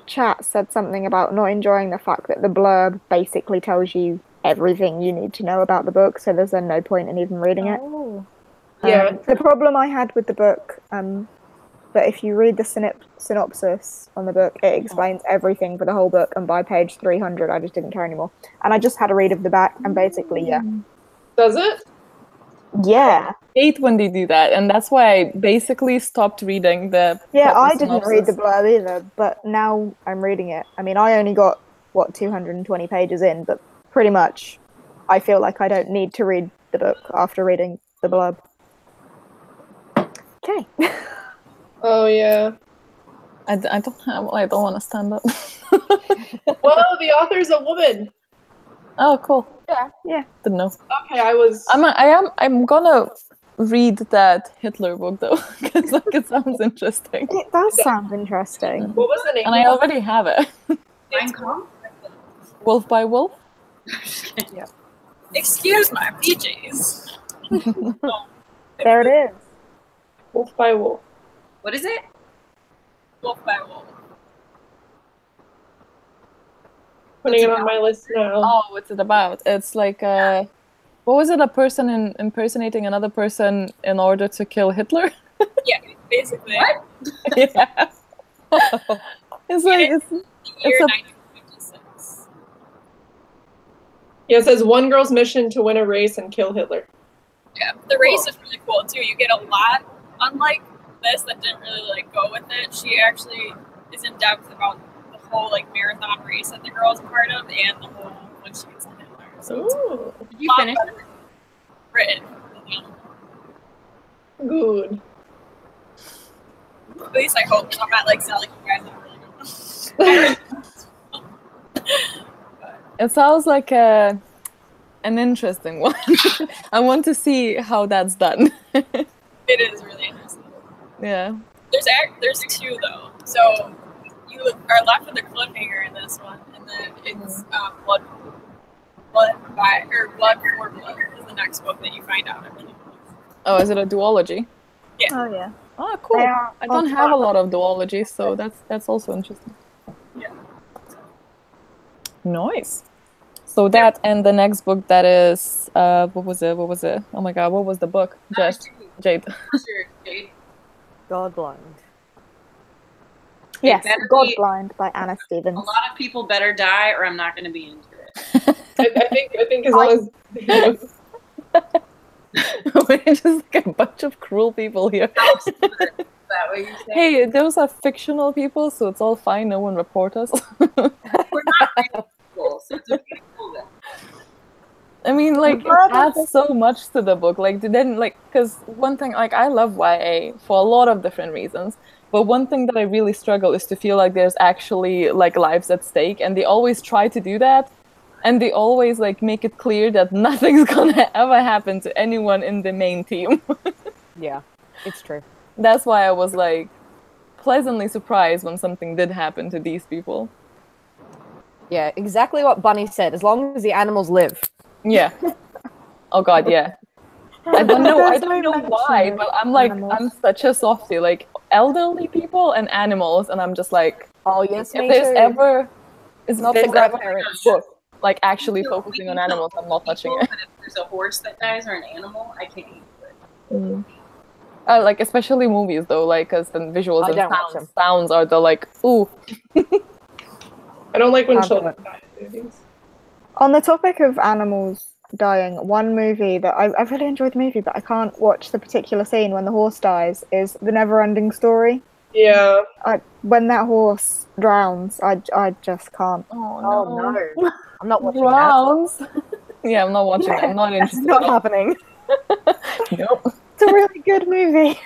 chat said something about not enjoying the fact that the blurb basically tells you everything you need to know about the book, so there's then no point in even reading it. Yeah. The problem I had with the book, that if you read the synopsis on the book, it explains everything for the whole book, and by page 300, I just didn't care anymore. And I just had a read of the back, and basically, yeah. Does it? Yeah. I hate when they do that, and that's why I basically stopped reading the. Yeah, I synopsis. didn't read the blurb either, but now I'm reading it. I mean, I only got, 220 pages in, but pretty much I feel like I don't need to read the book after reading the blurb. Okay. Oh, yeah. I don't want to stand up. Well, the author's a woman. Oh, cool. Yeah. Didn't know. Okay, I was... I'm gonna read that Hitler book though, because like it sounds interesting. It does sound interesting. What was the name? And I already have it. Wolf by Wolf? Yeah. Excuse my PJs. There it is. Wolf by Wolf. What is it? Wolf by Wolf. Putting it on my list now. Oh, what's it about? It's like what was it? A person impersonating another person in order to kill Hitler? Yeah, basically. What? Yeah. It's like it's Year a 1956. Yeah, it says one girl's mission to win a race and kill Hitler. Yeah, the race is really cool too. You get a lot, unlike this that didn't really like go with it. She actually is in depth about the whole like marathon race that the girl's a part of, and the whole when she gets to Hitler. So Ooh. did you finish written? Good. At least I hope. I'm not like selling you guys a really good one. It sounds like an interesting one. I want to see how that's done. It is really interesting. Yeah. There's two though. So you are left with a cliffhanger in this one, and then it's blood for blood is the next book that you find out. Oh, is it a duology? Yeah. Oh, yeah. Oh, cool. I don't have a lot of duology, so that's also interesting. Yeah. Nice. So that and the next book that is what was it? Oh my god, what was the book? Jade. Jade. Godblind. Yes, better God be- Blind by Anna Stevens. A lot of people better die, or I'm not going to be into it. I think as long as We're just like a bunch of cruel people here. Is that what you're saying? Hey, those are fictional people, so it's all fine. No one report us. We're not real people, so it's okay to kill them. I mean, like, it adds so much to the book. Like, because one thing, like, I love YA for a lot of different reasons. But one thing that I really struggle is to feel like there's actually, like, lives at stake. And they always try to do that. And they always, like, make it clear that nothing's gonna ever happen to anyone in the main team. Yeah, it's true. That's why I was, like, pleasantly surprised when something did happen to these people. Yeah, exactly what Bunny said. As long as the animals live. Yeah. Oh god, yeah. I don't know why, but I'm like, I'm such a softie. Like, elderly people and animals, and I'm just like, Oh yes, if me there's too. ever, Not the grandparents. book, like, actually focusing on animals, I'm not touching it. But if there's a horse that dies or an animal, I can't eat it. Mm. Like, especially movies, though, like, because the visuals I and don't watch them. sounds are the, like, ooh. I don't like when Can't do children it. die in movies. On the topic of animals dying, one movie that I really enjoyed the movie, but I can't watch the particular scene when the horse dies, is The Never-Ending Story. Yeah. When that horse drowns, I just can't. Oh no. I'm not watching that. Drowns. Yeah, I'm not watching it. I'm not That's interested. not happening. Nope. It's a really good movie.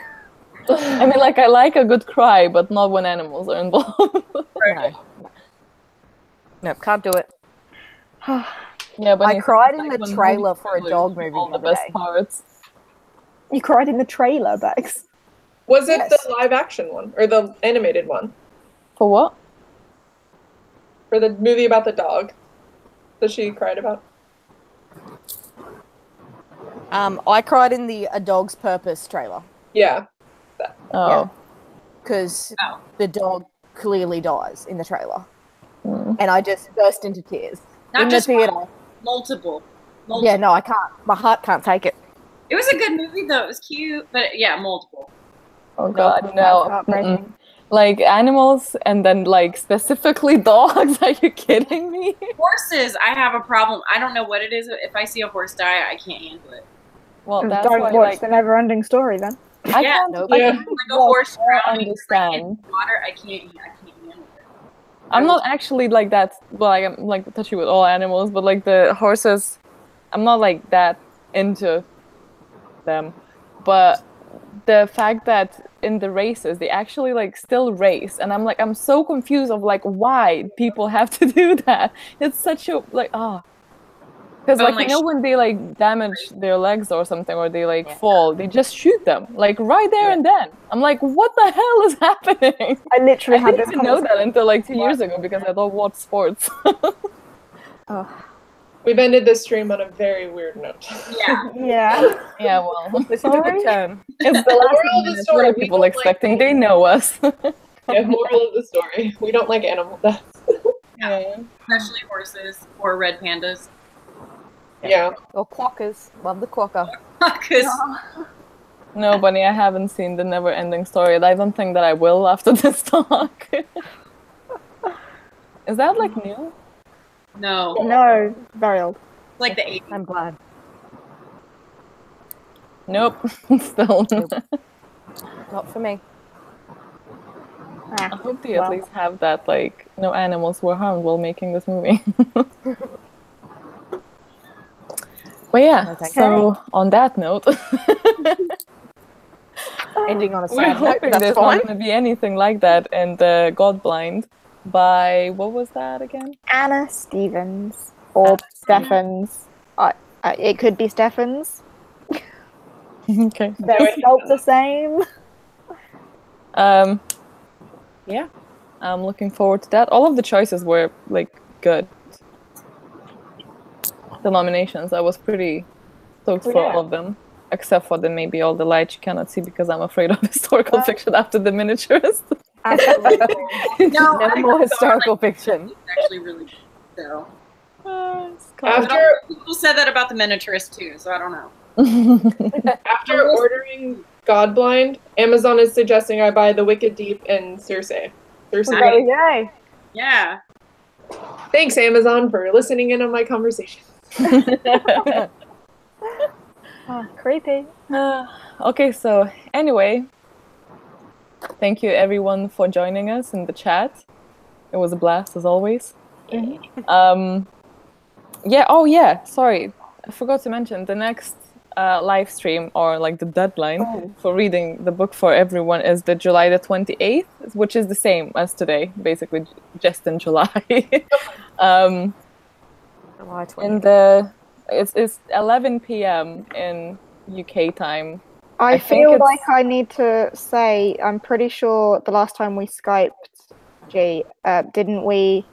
I mean, like, I like a good cry, but not when animals are involved. No. Nope, can't do it. Yeah, but I cried in like, the when trailer movies for a do dog movie all the the other best day. parts. You cried in the trailer, Bex. Was it Yes. the live action one or the animated one For what? for the movie about the dog that she cried about? I cried in the A Dog's Purpose trailer. Yeah. Oh. because the dog clearly dies in the trailer. And I just burst into tears. Not in just the theater. one, multiple. Yeah, no, I can't. My heart can't take it. It was a good movie, though. It was cute, but yeah, multiple. Oh God, no. Heartbreaking. Like animals and then like specifically dogs. Are you kidding me? Horses, I have a problem. I don't know what it is. If I see a horse die, I can't handle it. Well, that's Don't why, watch like, the never-ending story then. I can't. Nope. I Yeah. can't Like a horse drowning understand. in water, I can't handle it. I'm not actually like that. Well, I'm like touchy with all animals, but like the horses, I'm not like that into them. But the fact that in the races they actually like still race, and I'm like, I'm so confused of like why people have to do that. It's such a like because like you know when they like damage their legs or something, or they like fall, they just shoot them like right there and then. I'm like, what the hell is happening? I literally I had this didn't even know that until like 2 years ago because I don't watch sports. We've ended this stream on a very weird note. Yeah. Yeah. Yeah, well, This took a turn. it's the Moral last of the minute. story, What are we people don't like expecting? They know us. Yeah, moral of the story. We don't like animal deaths. Yeah. Especially horses or red pandas. Yeah. Or quokkas. Love the quokka. Because No, Bunny, I haven't seen the never-ending story. I don't think that I will after this talk. Is that like new? no, No, very old. like the 80s. I'm glad. Nope. Still. Not for me. I hope they at least have that, like, no animals were harmed while making this movie. But yeah, so on that note, Ending on a we're sad note, hoping that's there's fine. not going to be anything like that in the God Blind by, what was that again? Anna Stevens or Steffens. It could be Steffens. Okay. They're spelled the same. Yeah, I'm looking forward to that. All of the choices were like good. The nominations, I was pretty stoked for all of them, except for maybe all the lights you cannot see because I'm afraid of historical fiction after the miniatures. No, No more historical fiction. It's actually really good, though. After People said that about the miniaturist too, so I don't know. after ordering Godblind, Amazon is suggesting I buy The Wicked Deep and Circe. There we go. Yeah. Thanks, Amazon, for listening in on my conversation. Creepy. Okay, so anyway, thank you everyone for joining us in the chat. It was a blast as always. Yeah, oh yeah, sorry, I forgot to mention the next live stream, or like the deadline for reading the book for everyone, is the July the 28th, which is the same as today, basically just in July. July 20th. It's 11 p.m. in UK time. I think feel it's- like I need to say, I'm pretty sure the last time we Skyped, didn't we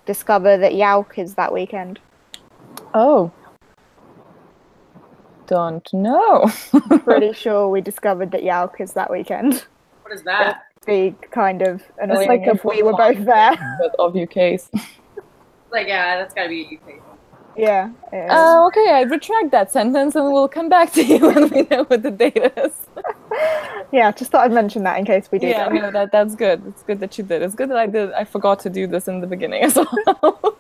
discover that Yauk is that weekend? Oh. Don't know. Pretty sure we discovered that Yauk is that weekend. What is that? Be kind of annoying like a if we were both there. But of UK's. Like, yeah, that's gotta be UK. Yeah. it is. Okay, I retract that sentence and we'll come back to you when we know what the date is. Yeah, just thought I'd mention that in case we do Yeah, that. no, that's good. It's good that you did. It's good that I forgot to do this in the beginning as well.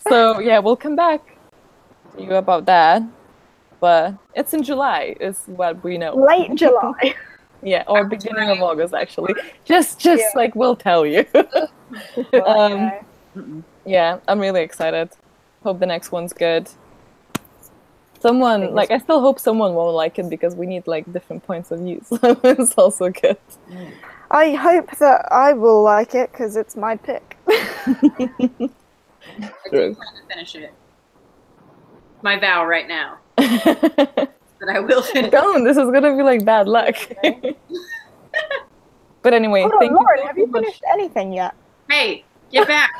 So yeah, we'll come back to you about that. But it's in July, is what we know. Late July. Yeah, or beginning of August actually. Just like we'll tell you. Okay. Yeah, I'm really excited. Hope the next one's good. Someone, like, I still hope someone won't like it because we need, like, different points of view. So it's also good. I hope that I will like it because it's my pick. I do plan to finish it. My vow right now. That I will finish. Don't, this is gonna be like bad luck. But anyway, Hold on, thank Lauren, you. have you finished anything yet? Hey, get back.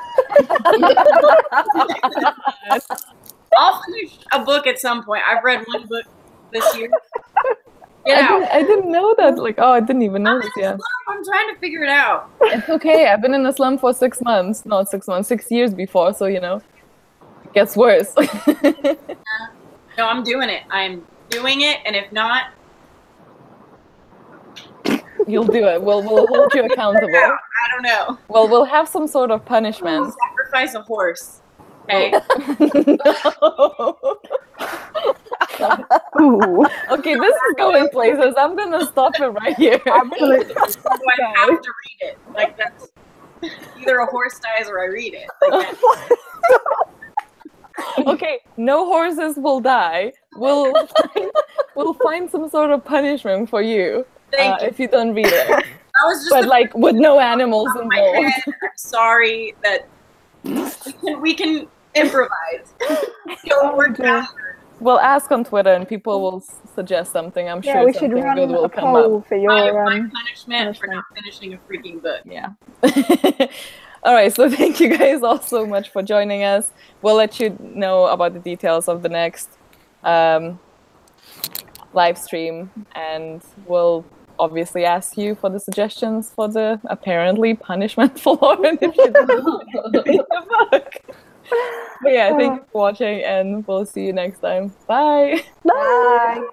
I'll finish a book at some point. I've read one book this year. Get out. I didn't know that. Like, oh, I didn't even know this. Yeah. I'm trying to figure it out. It's okay. I've been in a slum for 6 months. Not 6 months, 6 years before. So, you know, it gets worse. No, I'm doing it. I'm doing it. And if not, you'll do it. We'll hold you accountable. I don't know. Well, we'll have some sort of punishment. Sacrifice a horse. Okay. Ooh. Okay, this is going places. I'm gonna stop it right here. Absolutely. So I have to read it. Like that's either a horse dies or I read it. Like, Okay, no horses will die. We'll find some sort of punishment for you if you don't read it. that was just But like with no animals my involved. head. I'm sorry that we can improvise. Don't work out. We'll ask on Twitter and people will suggest something. I'm Yeah, sure we should something run good will a come poll up. for your My punishment for not finishing a freaking book. Yeah. All right, so thank you guys all so much for joining us. We'll let you know about the details of the next live stream, and we'll obviously ask you for the suggestions for the apparently punishment for Lauren if you don't read the book. But yeah, thank you for watching, and we'll see you next time. Bye. Bye.